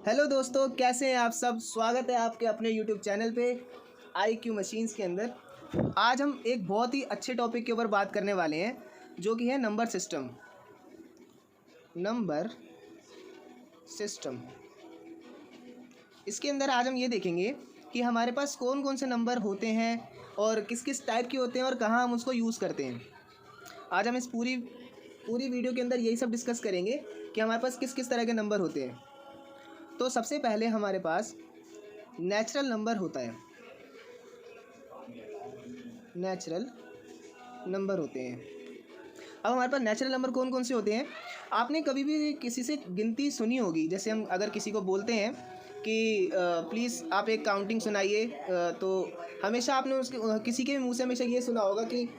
Hello दोस्तों, कैसे हैं आप सब। स्वागत है आपके अपने यूट्यूब चैनल पे IQ मशीन्स के अंदर। आज हम एक बहुत ही अच्छे टॉपिक के ऊपर बात करने वाले हैं जो कि है नंबर सिस्टम। नंबर सिस्टम इसके अंदर आज हम ये देखेंगे कि हमारे पास कौन कौन से नंबर होते हैं और किस किस टाइप के होते हैं और कहाँ हम उसको यूज़ करते हैं। आज हम इस पूरी वीडियो के अंदर यही सब डिस्कस करेंगे कि हमारे पास किस किस तरह के नंबर होते हैं। तो सबसे पहले हमारे पास नेचुरल नंबर होता है। नेचुरल नंबर होते हैं। अब हमारे पास नेचुरल नंबर कौन कौन से होते हैं। आपने कभी भी किसी से गिनती सुनी होगी। जैसे हम अगर किसी को बोलते हैं कि प्लीज़ आप एक काउंटिंग सुनाइए, तो हमेशा आपने उसके किसी के भी मुंह से हमेशा ये सुना होगा कि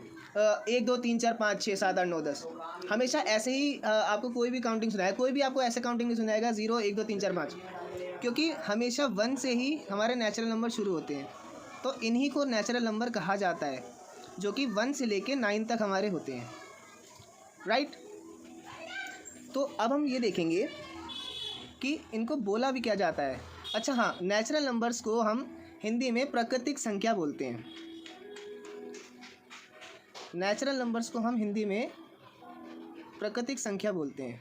1 2 3 4 5 6 7 8 9 10। हमेशा ऐसे ही आपको कोई भी काउंटिंग सुनाएगा, कोई भी आपको ऐसे काउंटिंग नहीं सुनाएगा 0 1 2 3 4 5, क्योंकि हमेशा 1 से ही हमारे नेचुरल नंबर शुरू होते हैं। तो इन्हीं को नेचुरल नंबर कहा जाता है, जो कि 1 से लेके 9 तक हमारे होते हैं, राइट। तो अब हम ये देखेंगे कि इनको बोला भी क्या जाता है। अच्छा हाँ, नेचुरल नंबर्स को हम हिंदी में प्राकृतिक संख्या बोलते हैं। नेचुरल नंबर्स को हम हिंदी में प्राकृतिक संख्या बोलते हैं।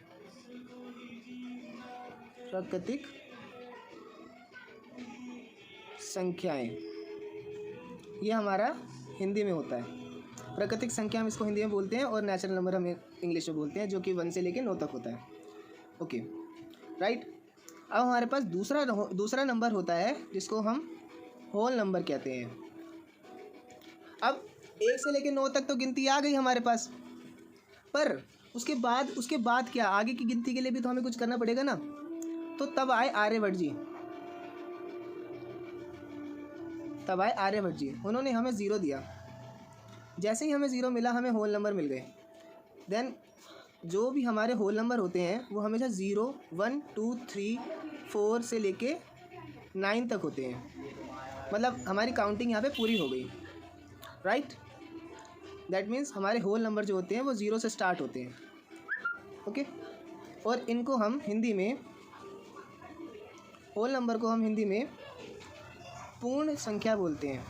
प्राकृतिक संख्याएं, ये हमारा हिंदी में होता है। प्राकृतिक संख्या हम इसको हिंदी में बोलते हैं और नेचुरल नंबर हम इंग्लिश में बोलते हैं, जो कि 1 से लेकर 9 तक होता है। Okay, right. अब हमारे पास दूसरा नंबर होता है जिसको हम होल नंबर कहते हैं। अब 1 से लेकर 9 तक तो गिनती आ गई हमारे पास, पर उसके बाद क्या, आगे की गिनती के लिए भी तो हमें कुछ करना पड़ेगा ना। तो तब आए आर्यभट्ट जी। उन्होंने हमें 0 दिया। जैसे ही हमें 0 मिला, हमें होल नंबर मिल गए। देन जो भी हमारे होल नंबर होते हैं वो हमेशा 0 1 2 3 4 से लेके 9 तक होते हैं। मतलब हमारी काउंटिंग यहाँ पे पूरी हो गई, राइट। दैट मीन्स हमारे होल नंबर जो होते हैं वो 0 से स्टार्ट होते हैं। ओके, और इनको हम हिंदी में, होल नंबर को हम हिंदी में पूर्ण संख्या बोलते हैं।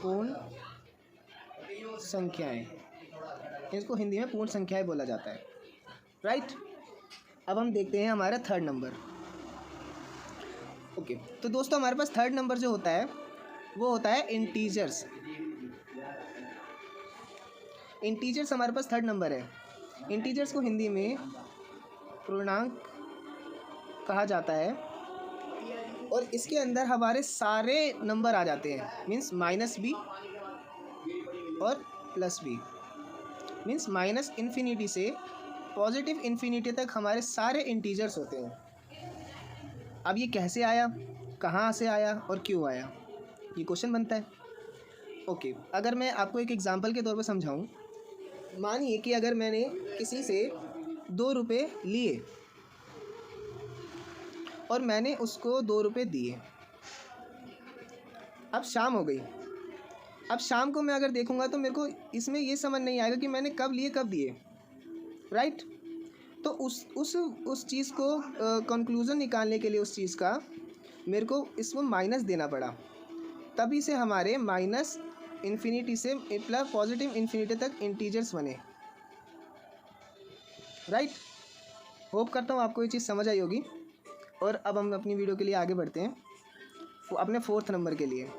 पूर्ण संख्याएं, इसको हिंदी में पूर्ण संख्याएं बोला जाता है, राइट। अब हम देखते हैं हमारा थर्ड नंबर। ओके, तो दोस्तों हमारे पास थर्ड नंबर जो होता है वो होता है इंटीजर्स। इंटीजर्स हमारे पास थर्ड नंबर है। इंटीजर्स को हिंदी में पूर्णांक कहा जाता है, और इसके अंदर हमारे सारे नंबर आ जाते हैं। मीन्स -b और +b। मीन्स माइनस इन्फिनिटी से पॉजिटिव इन्फिनिटी तक हमारे सारे इंटीजर्स होते हैं। अब ये कैसे आया, कहाँ से आया और क्यों आया, ये क्वेश्चन बनता है। ओके, अगर मैं आपको एक एग्जांपल के तौर पर समझाऊं, मानिए कि अगर मैंने किसी से 2 रुपये लिए और मैंने उसको 2 रुपये दिए। अब शाम हो गई। अब शाम को मैं अगर देखूंगा तो मेरे को इसमें ये समझ नहीं आएगा कि मैंने कब लिए कब दिए, राइट। तो उस चीज़ को कंक्लूज़न निकालने के लिए उस चीज़ का मेरे को इसको माइनस देना पड़ा, तभी से हमारे माइनस इन्फिनिटी से प्लस पॉजिटिव इन्फिनिटी तक इंटीजर्स बने, राइट। होप करता हूँ आपको ये चीज़ समझ आई होगी। और अब हम अपनी वीडियो के लिए आगे बढ़ते हैं अपने फोर्थ नंबर के लिए।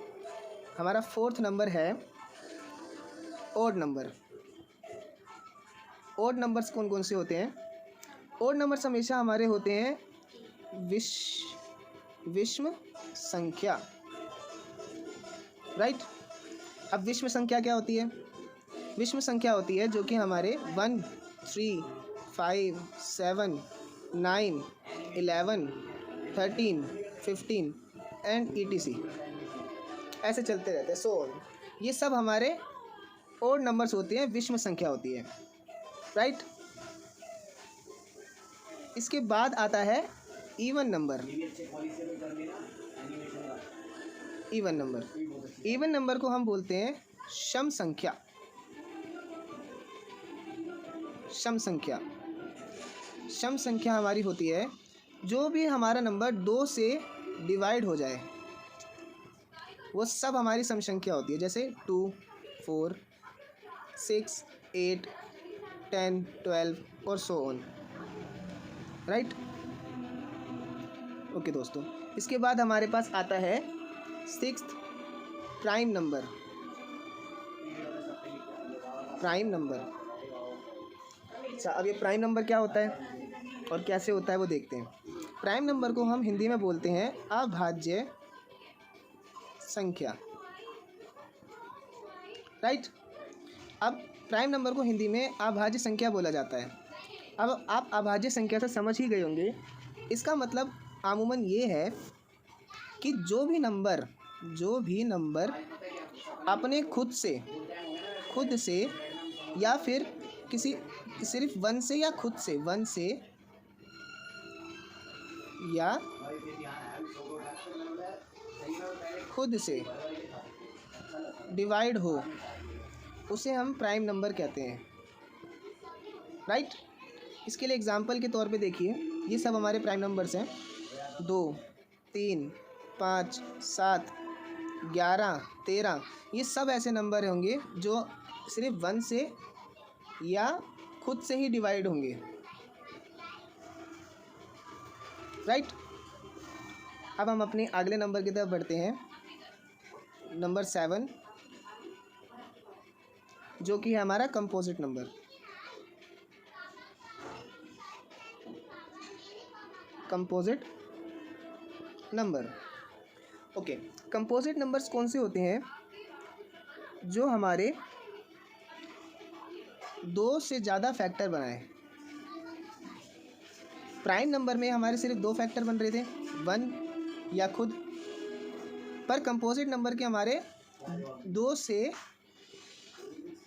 हमारा फोर्थ नंबर है ओड नंबर। ओड नंबर्स कौन कौन से होते हैं। ओड नंबर्स हमेशा हमारे होते हैं विषम संख्या, राइट। अब विषम संख्या क्या होती है। विषम संख्या होती है जो कि हमारे 1 3 5 7 9 11 13 15 एंड etc ऐसे चलते रहते हैं। सो ये सब हमारे ओड नंबर्स होते हैं, विषम संख्या होती है, राइट। इसके बाद आता है इवन नंबर। इवन नंबर को हम बोलते हैं सम संख्या। सम संख्या हमारी होती है जो भी हमारा नंबर 2 से डिवाइड हो जाए वो सब हमारी सम संख्या होती है, जैसे 2, 4, 6, 8, 10, 12 और सो ऑन, राइट। ओके दोस्तों, इसके बाद हमारे पास आता है 6th prime number. Prime number, अच्छा अब ये प्राइम नंबर क्या होता है और कैसे होता है वो देखते हैं। प्राइम नंबर को हम हिंदी में बोलते हैं अभाज्य संख्या, राइट। अब प्राइम नंबर को हिंदी में अभाज्य संख्या बोला जाता है। अब आप अभाज्य संख्या से समझ ही गए होंगे, इसका मतलब आमूमन ये है कि जो भी नंबर अपने खुद से या फिर किसी सिर्फ 1 से या खुद से 1 से या खुद से डिवाइड हो उसे हम प्राइम नंबर कहते हैं, राइट। इसके लिए एग्जांपल के तौर पे देखिए, ये सब हमारे प्राइम नंबर्स हैं। 2, 3, 5, 7, 11, 13, ये सब ऐसे नंबर होंगे जो सिर्फ 1 से या खुद से ही डिवाइड होंगे, राइट। अब हम अपने अगले नंबर की तरफ बढ़ते हैं, नंबर 7, जो कि है हमारा composite number. Composite number, okay. Composite numbers कौन से होते हैं? जो हमारे 2 से ज़्यादा फैक्टर बनाए। प्राइम नंबर में हमारे सिर्फ 2 फैक्टर बन रहे थे, 1 या खुद, पर कंपोजिट नंबर के हमारे 2 से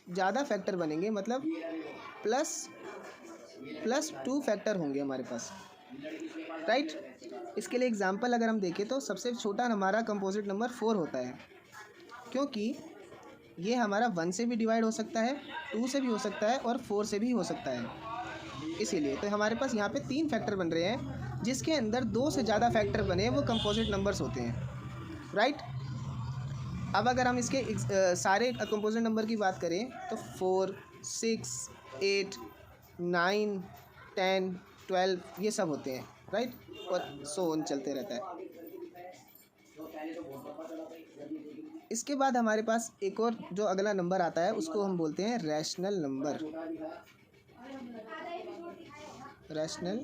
ज़्यादा फैक्टर बनेंगे, मतलब प्लस 2 फैक्टर होंगे हमारे पास, राइट। इसके लिए एग्जांपल अगर हम देखें तो सबसे छोटा हमारा कंपोजिट नंबर 4 होता है, क्योंकि ये हमारा 1 से भी डिवाइड हो सकता है, 2 से भी हो सकता है और 4 से भी हो सकता है। इसीलिए तो हमारे पास यहाँ पे 3 फैक्टर बन रहे हैं, जिसके अंदर 2 से ज़्यादा फैक्टर बने वो कंपोजिट नंबर्स होते हैं, राइट। अब अगर हम इसके सारे कंपोजिट नंबर की बात करें तो 4, 6, 8, 9, 10, 12 ये सब होते हैं, राइट, और सो ऑन चलते रहता है। इसके बाद हमारे पास एक और जो अगला नंबर आता है उसको हम बोलते हैं rational number. Rational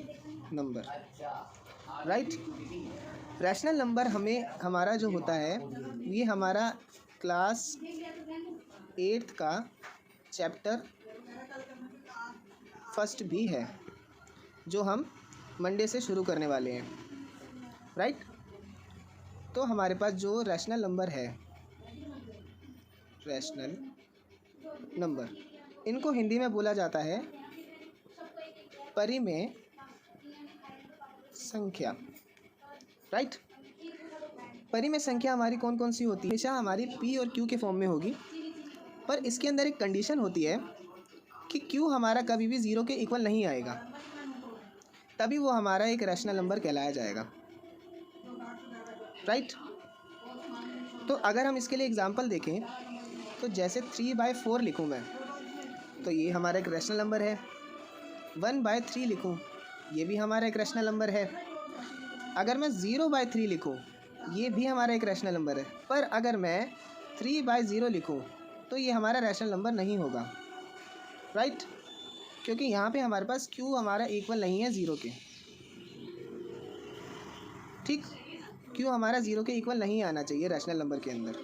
number, right. Rational number हमारा जो होता है ये हमारा क्लास 8th का चैप्टर 1 भी है, जो हम मंडे से शुरू करने वाले हैं, राइट। तो हमारे पास जो रैशनल नंबर है, रैशनल नंबर, इनको हिंदी में बोला जाता है परिमेय संख्या, राइट। परिमेय संख्या हमारी कौन कौन सी होती है? हमेशा हमारी p और q के फॉर्म में होगी, पर इसके अंदर एक कंडीशन होती है कि q हमारा कभी भी 0 के इक्वल नहीं आएगा, तभी वो हमारा एक रैशनल नंबर कहलाया जाएगा, राइट। तो अगर हम इसके लिए एग्जांपल देखें तो जैसे 3/4 लिखूँ मैं तो ये हमारा एक रैशनल नंबर है। 1/3 लिखूँ ये भी हमारा एक रैशनल नंबर है। अगर मैं 0/3 लिखूँ ये भी हमारा एक रैशनल नंबर है। पर अगर मैं 3/0 लिखूँ तो ये हमारा रैशनल नंबर नहीं होगा, राइट, क्योंकि यहाँ पे हमारे पास q हमारा इक्वल नहीं है 0 के, ठीक। q हमारा 0 के इक्वल नहीं आना चाहिए रैशनल नंबर के अंदर।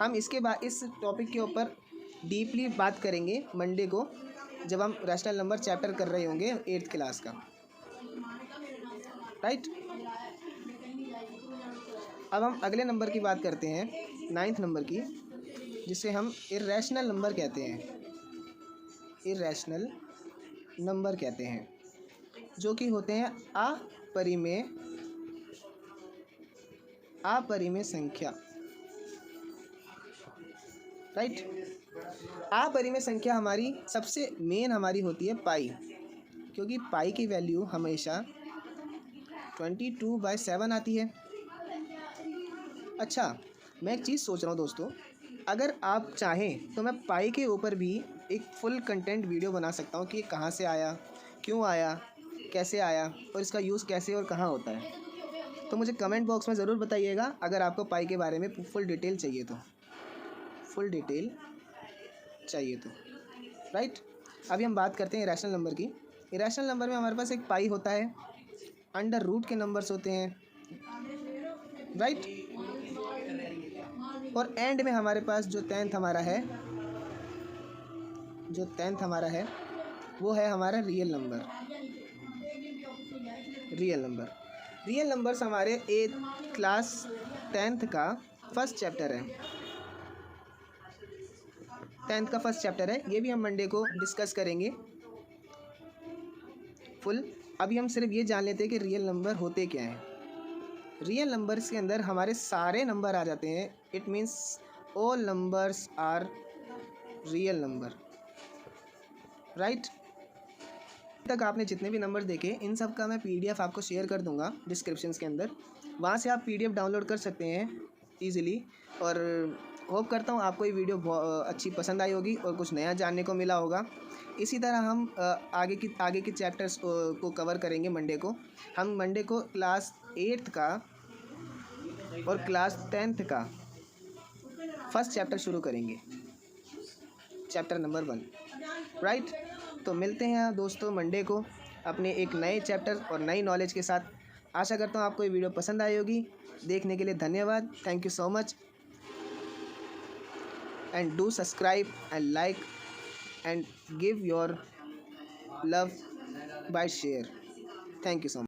हम इसके बाद इस टॉपिक के ऊपर डीपली बात करेंगे मंडे को, जब हम रैशनल नंबर चैप्टर कर रहे होंगे 8th क्लास का, राइट। अब हम अगले नंबर की बात करते हैं, 9th नंबर की, जिसे हम इर्रेशनल नंबर कहते हैं। इर्रेशनल नंबर कहते हैं, जो कि होते हैं अपरिमेय संख्या, राइट। अपरिमेय संख्या हमारी सबसे मेन हमारी होती है पाई, क्योंकि पाई की वैल्यू हमेशा 22/7 आती है। अच्छा, मैं एक चीज़ सोच रहा हूँ दोस्तों, अगर आप चाहें तो मैं पाई के ऊपर भी एक फुल कंटेंट वीडियो बना सकता हूँ कि ये कहाँ से आया, क्यों आया, कैसे आया और इसका यूज़ कैसे और कहाँ होता है। तो मुझे कमेंट बॉक्स में ज़रूर बताइएगा अगर आपको पाई के बारे में फुल डिटेल चाहिए तो, राइट। अभी हम बात करते हैं इरेशनल नंबर की। इरेशनल नंबर में हमारे पास एक पाई होता है, अंडर रूट के नंबर्स होते हैं, राइट। और एंड में हमारे पास जो टेंथ हमारा है वो है हमारा रियल नंबर्स हमारे 8th क्लास 10th का फर्स्ट चैप्टर है। ये भी हम मंडे को डिस्कस करेंगे फुल। अभी हम सिर्फ ये जान लेते हैं कि रियल नंबर होते क्या हैं। रियल नंबर्स के अंदर हमारे सारे नंबर आ जाते हैं। It means all numbers are real number, right. तक आपने जितने भी नंबर देखे इन सब का मैं PDF आपको शेयर कर दूंगा डिस्क्रिप्शन के अंदर, वहाँ से आप PDF डाउनलोड कर सकते हैं ईज़िली। और होप करता हूँ आपको ये वीडियो अच्छी पसंद आई होगी और कुछ नया जानने को मिला होगा। इसी तरह हम आगे के चैप्टर्स को कवर करेंगे मंडे को। हम मंडे को क्लास 8th का और क्लास 10th का फर्स्ट चैप्टर शुरू करेंगे, चैप्टर नंबर 1, राइट। तो मिलते हैं दोस्तों मंडे को अपने एक नए चैप्टर और नई नॉलेज के साथ। आशा करता हूँ आपको ये वीडियो पसंद आई होगी। देखने के लिए धन्यवाद। Thank you so much and do subscribe and like and give your love by share. Thank you so much.